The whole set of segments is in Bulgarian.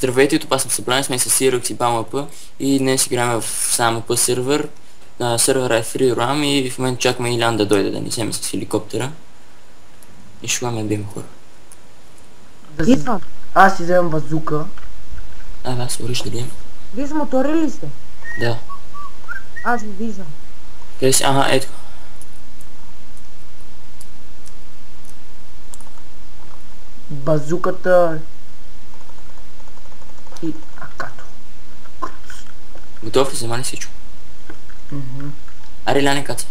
Здравейте, от опасно събрание, сме с Сирокс и BAMAP и днес играем в SAMAP сервер. Сервера е Free Roam и в момента чакаме Илян да дойде да ни вземе с хеликоптера. И ще имаме да има хора. Идвам. Аз си вземам базука. Аз ориш ли? Вие с мотори ли сте? Да. Аз ви виждам. Къде си? Ага, ето. Базуката и акато. Готов ли? Взема ли всичко? Аре, Иляне, каца.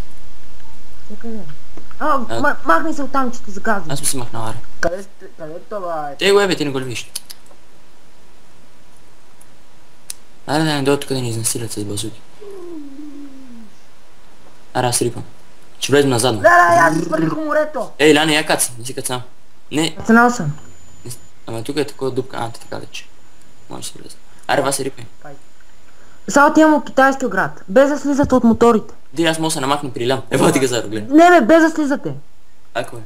Чакай да. Махни се оттам, че те загазвам. Аз ми се махнал, аре. Къде сте? Къде това е? Те го ебе, ти не го ли виж? Аре, да не дойде тук да ни изнасилят с базуки. Аре, аз рипам. Ще влезем назадно. Леле, аз изпърлих в морето. Ей, Иляне, я каца, не си кацам. Не, Ценал съм. ама тук е такова дупка, така вече. Може да се влезе. Аре, вас се рипай. Сега отивам от китайския град. Без да слизате от моторите. Ди, аз мога да се намахна при Илян. Ева ти го заро, гледай. Не бе, без да слизате. Ако е.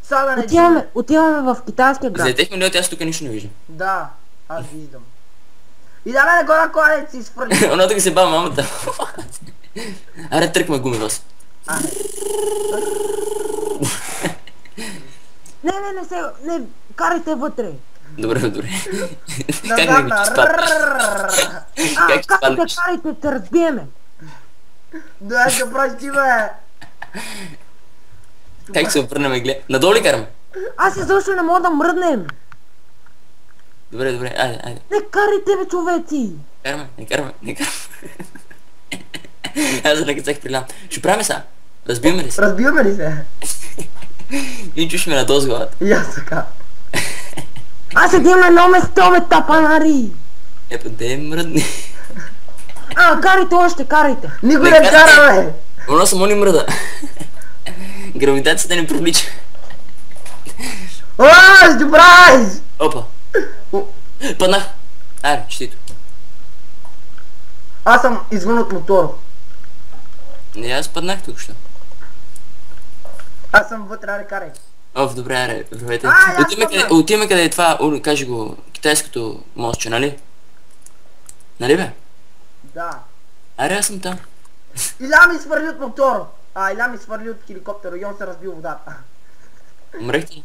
Сага не Отиваме в китайския град. Взетехме ли, аз тук нищо не виждам. Да, аз виждам. И да не горе кладец си изпърли. Оно тук се бава мамата. Аре, тръкме гуми вас. Не, карайте вътре. Добре. Как не го спаднеш? Как ще спаднеш? Карайте, те разбиеме. Да, ще прости, бе. Как се обърнем, гледай? Надолу ли караме? Аз изобщо не мога да мръднем. Добре, айде. Не карайте, бе, човеци. Не караме. Аз за накъцах при Илян. Ще правим сега. Разбиваме ли се? Разбиваме ли се? И чуш ме на този главата. И аз така. Аз седим на едно место, бе, тапанари. Епа, де мръдни. Карайте още, карайте. Никой не кара, бе. Оно само ни мръда. Гравитацията ни привлича. Ооо, добрайз! Опа. Паднах. Аре, честито. Аз съм извън от мотора. Не, аз паднах тук, що? Аз съм вътре, аре, карай. Добре, аре, вървете. аз Отиваме къде е това, кажи го, китайското мостче, нали? Нали бе? Да. Аре, аз съм там. Иля ми свърли от мотора. Иля ми свърли от хеликоптера и он се разбил водата. Умрехте ли?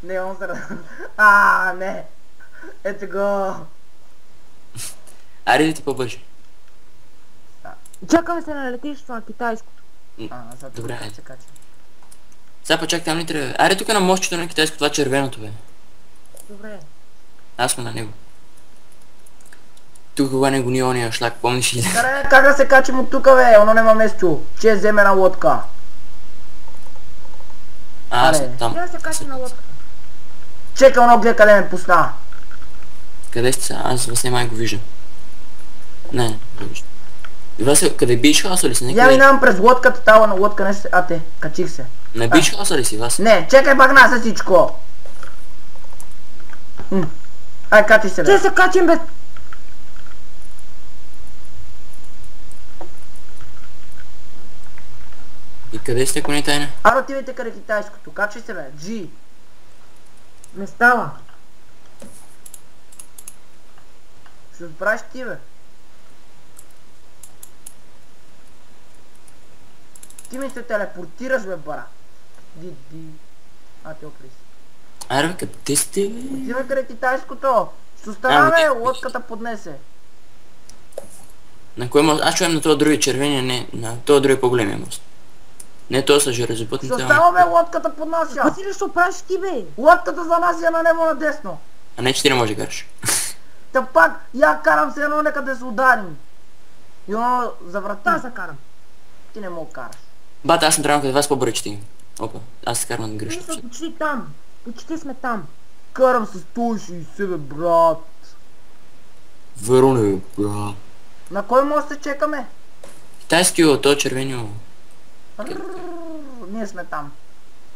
Не, он се разбил. Не. Ето го. Аре, да ти по-бърже. Чакаме се на летището на китайското. Добре, айде. айде. Сега пачак там ли трябва? Аре, тук на мостчето на китайско, това червеното бе. Добре. Аз сме на него. Тук кога не гони ония шлак, помниш ли? Как да се качим от тука, бе? Оно нема место. Че вземе на лодка. Аз съм там. Трябва да се качи на лодката. Чекай, оно гледа къде ме пусна. Къде сте сега? Аз вас не го виждам. Не виждам. И вас къде биш хаоса ли си? Я минавам през лодката, тава на лодка не се... качих се. Не биш хаоса ли си вас? Не, чекай багна се всичко. Качи се, бе. Че се качим, бе. И къде сте, кони тайна? Отивайте къде китайското. Качи се, бе. Джи. Не става. Ще отправиш ти, бе. Ти ми се телепортираш, бе, бара. Ди. Те опри си. Аре, бе, къде сте, бе? Отивай къде китайското. Ще остана, бе, лодката поднесе. На кой мост? Аз чуем на този други червения, не, на този други по-големия мост. Не, този са железопътните. Ще остана, бе, лодката поднася. Пъти ли ще оправиш ти, бе? Лодката за нас е на небо надесно. А не, че ти не може да караш. Та пак, я карам се едно, нека да се ударим. И оно заврати. Аз да карам. Ти не мога караш. Бата, аз съм трябвал къде вас по-бързо стигам. Опа, аз се карам на грешно. Ние сме почти там. Почти сме там. Карам с 160, бе, брат. Вероне, бра. На кой мост се чекаме? Китайскио, то червенио. Ние сме там.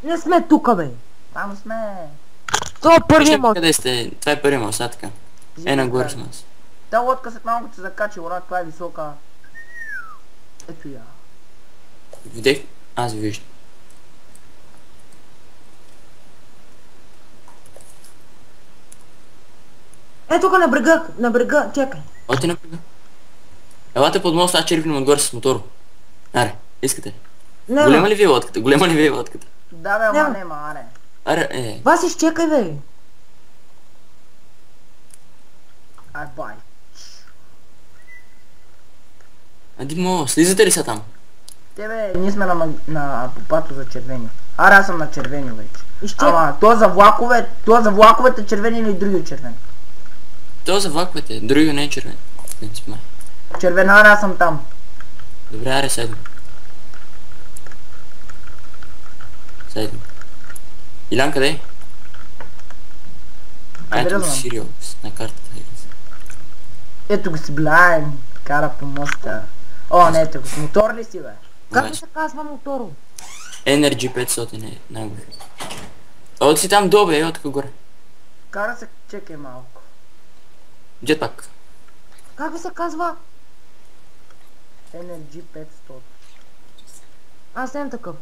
Не сме тука, бе. Там сме. Това е първият мост. Къде сте? Това е първият мост, така. Нагоре сме аз. Та лодка след малко се закачи, ура, това е висока. Ето я. Видех? Аз ви виждам. Е, тук на брега, чекай. Оти напред. Елате под моста, аз черпим отгоре с мотор. Аре, искате ли? Не, Голема бе. ли ви е лодката? Голема ли ви е лодката? Да бе, ама нема, аре. Аре, Васи, изчекай, бе. Ай, бай. ади слизате ли са там? Тебе, ние сме на попато за червени. Аре, аз съм на червени вече. Изчекай. Ама, то за влаковете червени или други червени? То за влаковете, други не е червен. Не спомай. Червена, аре, аз съм там. Добре, аре, седем. Седем. Илян, къде е? Къде Ето да го знам? Сирио на картата. Ето го си, блайн. Кара по моста. О, не, ето го. С мотор ли си, бе? Как ми се казва моторо? Energy 500 е най-горе. От си там долу, бе, от тук горе. Кара се, чекай малко. Jetpack. Как ви се казва? Energy 500. Аз нямам такъв.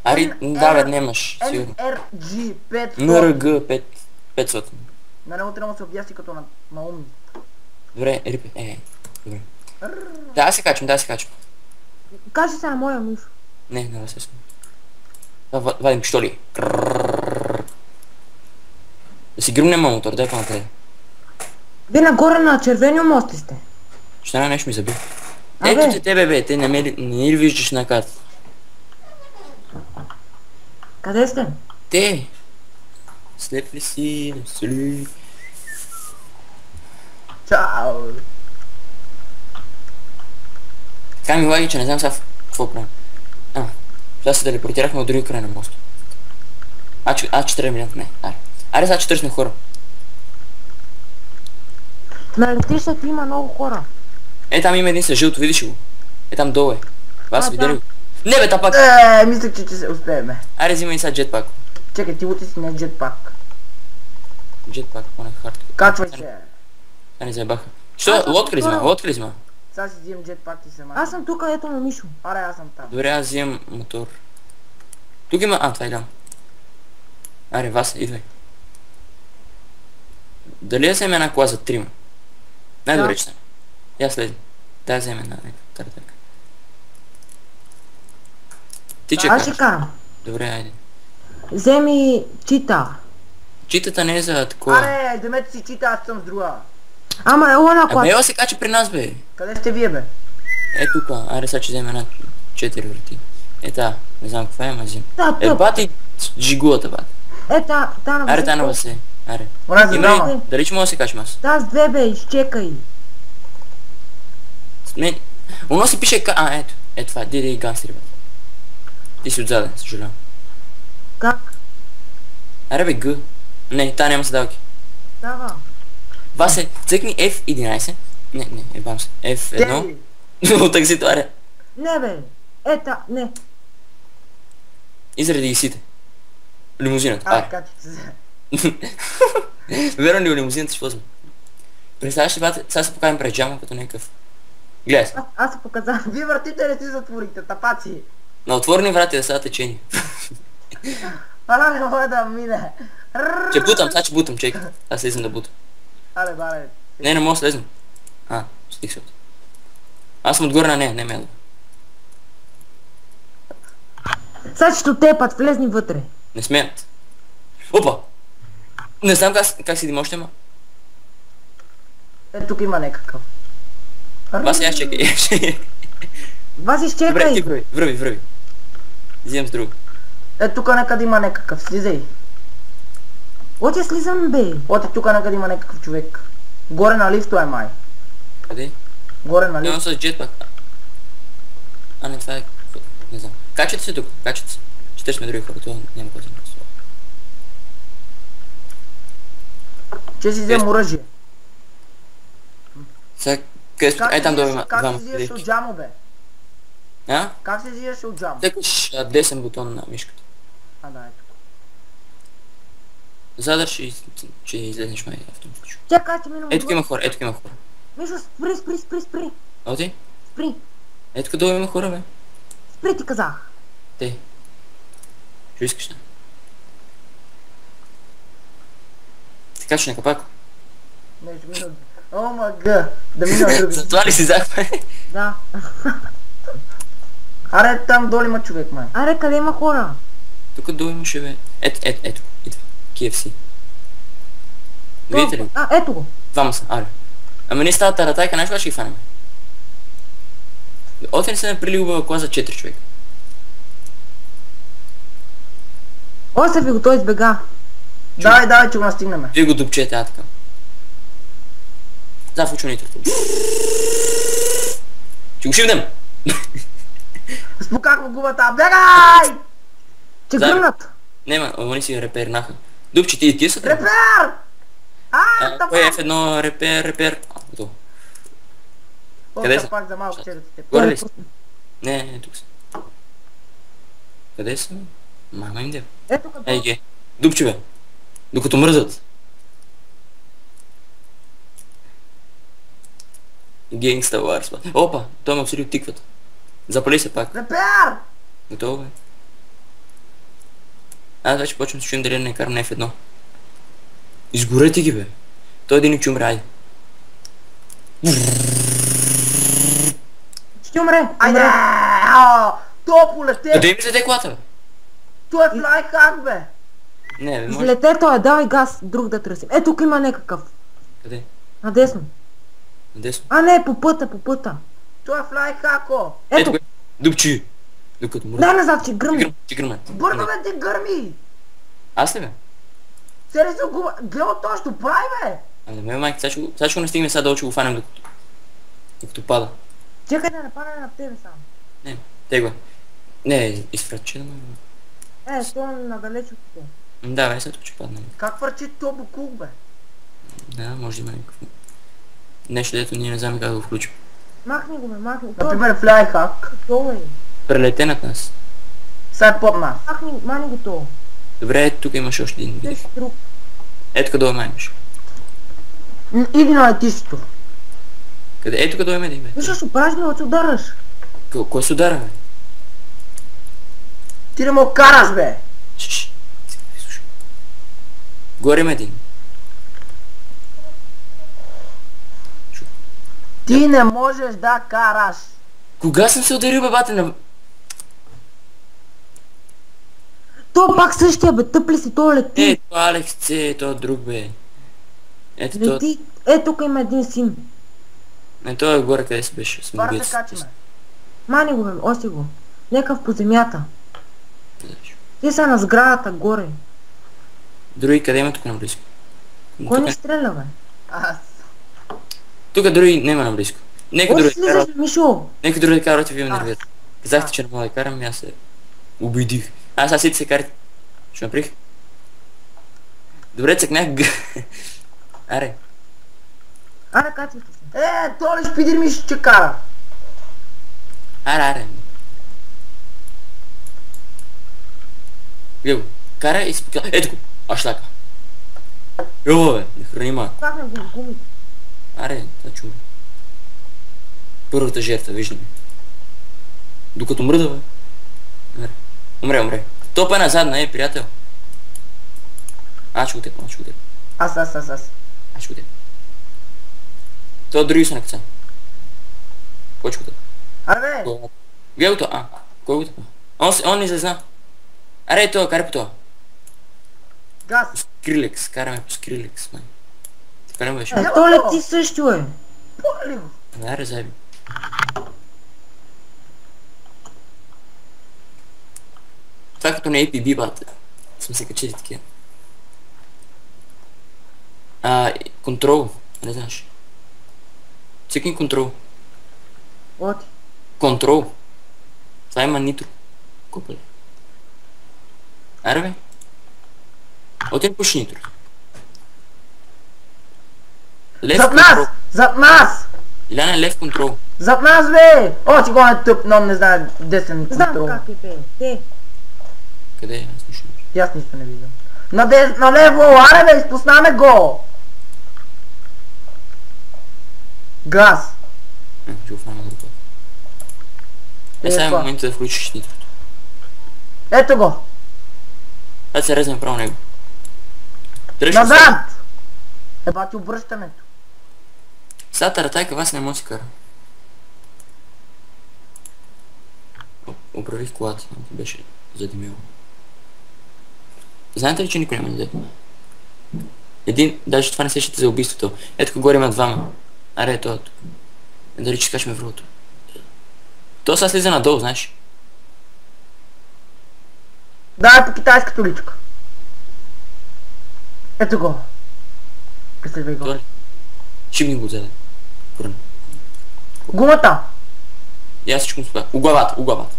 Ари, да бе, нямаш, сигурно. NRG 500. NRG 500. На него трябва да се обясни като на умни. Добре, рипе, добре. Да се качвам, да се качвам. Кажи се на моя Мишо. Не, не се сме. Вадим пиштоли. Да си гръмнем мотор, дай по-напред. Вие нагоре на червения мост ли сте? Ще няма нещо ми заби. Абе. Ето те тебе, бе, те не ли виждаш на карта? Къде сте? Те! Слеп ли си, не си ли? Чао! Така ми лаги, че не знам сега какво правим. Сега се телепортирахме от други край на моста. А4 минут, не, аре. Аре, сега 40 хора. На летището има много хора. Е, там има един с жълто, видиш ли го? Е, там долу е. Вас видя ли да. го? Не бе, та пак! Мислех, че се успееме. Аре, взимай сега джетпак. Чекай, ти лути си не джетпак. Джетпак, поне хард. Качвай се. Не забаха. Що? Лодка ли взима? Лодка ли взима? Сега си взимам джетпак и се махам. Аз съм тук, ето на Мишо. Аре, аз съм там. Добре, аз взимам мотор. Тук има... това е Илян. Аре, Вася, идвай. Дали да вземем една кола за трима? Най-добре, Да. че съм. Я следи. Да, вземем една тартак. Ти че Аз ще караш? карам. Добре, айде. Вземи чита. Читата не е за такова. Аре, демете си чита, аз съм с друга. Ама ела на Абе, ела кола. се кача при нас, бе. Къде сте вие, бе? Е тука. Аре, сега че вземем една 4 врати. Е та, не знам какво е, ма взим. Да, Е, тук. бати жигулата, бат. Е, та на Аре, та на Васе. Аре. Онази Има ли? дама. Дали че мога да се качам аз? Да, с две, бе, изчекай. Не. Оно си пише ето. Е това, диди гангстери, бе. Ти си отзаде, съжалявам. Как? Аре бе, Г. Не, та няма седалки. Дава. Васе, цъкни F11. Не, ебам се. F1. От таксито, аре. Не, бе. Ета, не. И заради гисите. Лимузината, аре. Качвай се. Верно ли в лимузината ще възьме? Представяш ли, бате, сега се покажем през джама като някакъв. Гледай се. Аз се показах. Вие вратите не си затворихте, тапаци. На отворени врати да са течени. Ара, не може да мине. Че бутам, сега че бутам, чекай. Аз слизам да бутам. Аре, баре. Не мога да слезам. Стих се от. Аз съм отгоре на нея, не ме. Сега ще тепат, влезни вътре. Не смеят. Опа! Не знам как седим още, ма. Е, тук има някакъв. Аз я чекай. Вас Добре, изчекай. ти връви. Взимам с друг. Е, тук някъде има някакъв. Слизай. Оте слизам, бе. Оте, тук някъде има някакъв човек. Горе на лифто е май. Къде? Горе на Нямам лифто. с джетпак. Не, това е... Не знам. Качате се тук, качате се. Ще сме други хора, това няма какво да се интересува. Че си взем оръжие. Сега, къде сте? Ай там долу има Как двама се взимаш от ходейки. джамо, бе? А? Как се взимаш от джамо? Тъкаш десен бутон на мишката. Да, ето. Задърж и че излезнеш май автоматично. Чакай, ще минам. Ето тук има хора, ето тук има хора. Мишо, спри. Оти? Спри. Ето тук долу има хора, бе. Спри, ти казах. Те. Що искаш, не? Така че на капако. Не, ще минат. О, мага. Да минат други. Затова ли си захване? Да. Аре, там долу има човек, май. Аре, къде има хора? Тук долу имаше, бе. Ето, идва. KFC. Видите ли? Ето го. Двама са, аре. Ама не става таратайка, знаеш кога ще ги фанем? Оте не се наприли убава кола за 4 човека. Остави го, той избега. Давай, че го настигнем. Вие го дупчете, така. Зафучва нитрото. Ще го шивнем! Спуках му губата, бегай! Че Заедно. гръмнат. Нема, они си репернаха. Дупче, ти са? Репер! Кой е F1 репер? Готово. Къде са? Пак за малко череците. Горе ли са? Не, тук са. Къде са? Мама им дев. Ето като... Ей, ге. Дупче, бе. Докато мръзат. Генгста Wars, ба. Опа, той ме обсъди от тиквата. Запали се пак. Репер! Готово, бе. Аз вече почвам да чуем дали не карам на F1. Изгорете ги, бе. Той един че умре, айде. Ще умре. Айде! Умре. То полете! Къде им слезе колата, бе? То е флайхак, бе! Не, бе, може. Излете той, давай газ, друг да търсим. Е, тук има някакъв. Къде? Надесно. Надесно. А, не, по пъта. То е флайхако! Ето. го. Дупчи. Докато мръзат. Дай назад, че гръмни. Ще гръмнат. Бърна, бе, ти гърми! Аз ли, бе? Сериозно губа... Гледа то, ще прави, бе! Ами, ме, майка, сега ще го настигнем сега долу, ще го фанем докато пада. Чакай да нападне на тебе само. Не, тега. Не, изфрачи да ме. Е, сто надалеч от тебе. Да, бе, сега тук ще падне. Как върчи то букук, бе? Да, може да има някакъв. Нещо, дето ние не знаме как да го включим. Махни го, бе, махни го. Например, флайхак. Това е. Прелете над нас. Сега под нас. Мани го това. Добре, ето тук имаш още един. Видих. Също друг. Ето къде май имаш. Иди на летището. Къде? Ето къде има един, бе. Виж, ще опражни, да се удараш. Кой се удара, бе? Ти не му караш, бе! Шш. Слушай. Горе има един. Ти не можеш да караш. Кога съм се ударил, бе, бате на... То пак същия, бе, тъпли си, то лети. Ето Алекс C, то друг, бе. Ето то... Лети. Е, тук има един син. Не, той е горе, къде си беше. Пара се качиме. Мани го, бе, оси го. Някакъв по земята. Ти са на сградата горе. Други къде има тук наблизко? Кой не стреля, бе? Аз. Тук други няма наблизко. Нека Кой други си слизаш, Мишо? Нека други да карате, вие ме Аз. нервирате. Казахте, че не мога да карам и аз се убедих. Аз сега се карате. Ще направих. Добре, цъкнах г... Аре. Аре, качвайте се. То ли спидер ми ще кара? Аре. Гледай го. Кара и спокойно. Ето го. Ашлака. Йо, бе. Не храни ма. Пахне го в гумите. Аре, това чува. Първата жертва, виждаме. Докато мръда, бе. Аре. Умре. Топа назад, не, приятел. Аз ще го тепа. Аз. Аз ще го тепа. Това други са на каца. Кой ще го тепа? Аре, бе! Гледай го това. Кой го тепа? Он не зазна. Аре, това, карай по това. Газ! Скрилекс, караме по Скрилекс, май. Така не беше. Е, то лети също е. Поли го! Аре, заеби. Това като не е APB, бате. Сме се качили такива. Контрол. Не знаеш. Цикни контрол. Оти. Контрол. Това има нитро. Купали. Аре, бе. Отин пуши нитро. Лев Зад контрол. нас! Зад нас! Иляна, лев контрол. Зад нас, бе! О, ти го не тъп, но не знае десен Знам контрол. как е, бе. Те. Къде е? Аз нищо не виждам. И аз нищо не виждам. Налево, аре бе, изпуснаме го! Газ! Ще го фана друг път. Сега е това. момента да включиш нитрото. Ето го! Аз се резнем право него. Дръжте се. Назад! Ебати обръщането. Сега таратайка вас не може да си кара. Оправих колата, беше задимило. Знаете ли, че никой няма даде? Един, даже това не сещате за убийството. Ето тук горе има двама. Аре, ето тук. Дали че скачаме в рулото. То сега слиза надолу, знаеш. Дай по китайската личка. Ето го. Преследвай го. Това ли? Шибни го заде. Пърно. Гумата. И аз всичко му спя. Углавата.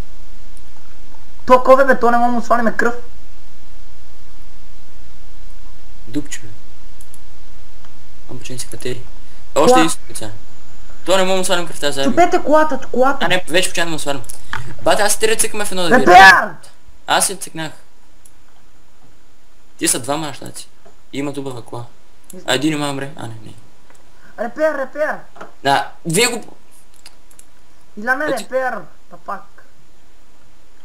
То кове бе, то не мога му свалиме кръв. Дупче бе. Амбачени си катери. Още един спеца. То не мога му свалим кръвта заедно. Чупете колата, колата. А не, вече почина да му свалим. Бате, аз те рецъкаме в едно да видя. Репер! Аз се цъкнах. Тия са двама нащаци. И имат убава кола. А един има мре. А не. Репер! Да, вие го... Иляне Оти- репер! Папак.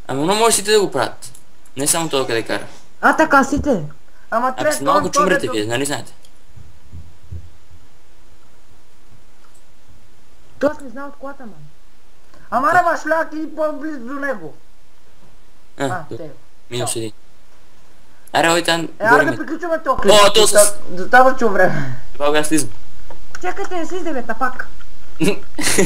Ами но може сите да го правят. Не само това къде кара. А, така сите. Ама Ако сте малко чумрете вие, нали знаете? Той аз не знам от колата, ман. Ама не шляк и по-близо до него. Те. Минус един. Аре, ой там, Айде горе да ми. приключваме този клип. О, то с... Достатъчно време. Това аз слизам. Чакайте, не слизай, бе, тапак.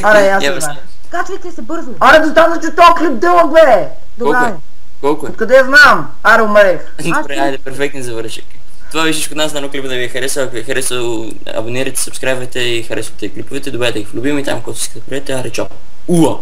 Аре, аз Я не бе, знам. Качвайте се бързо. Аре, достатъчно този клип дълъг бе! Добре. Колко е? Колко е? Откъде знам? Аре, умрех. Добре, айде, перфектен завършек. Това беше всичко от нас на едно клипа да ви е харесал. Ако ви е харесал, абонирайте, сабскрайбвайте и харесвайте клиповете, добавяйте ги в любими, там, който си искате да приете, аре, чао. Уа!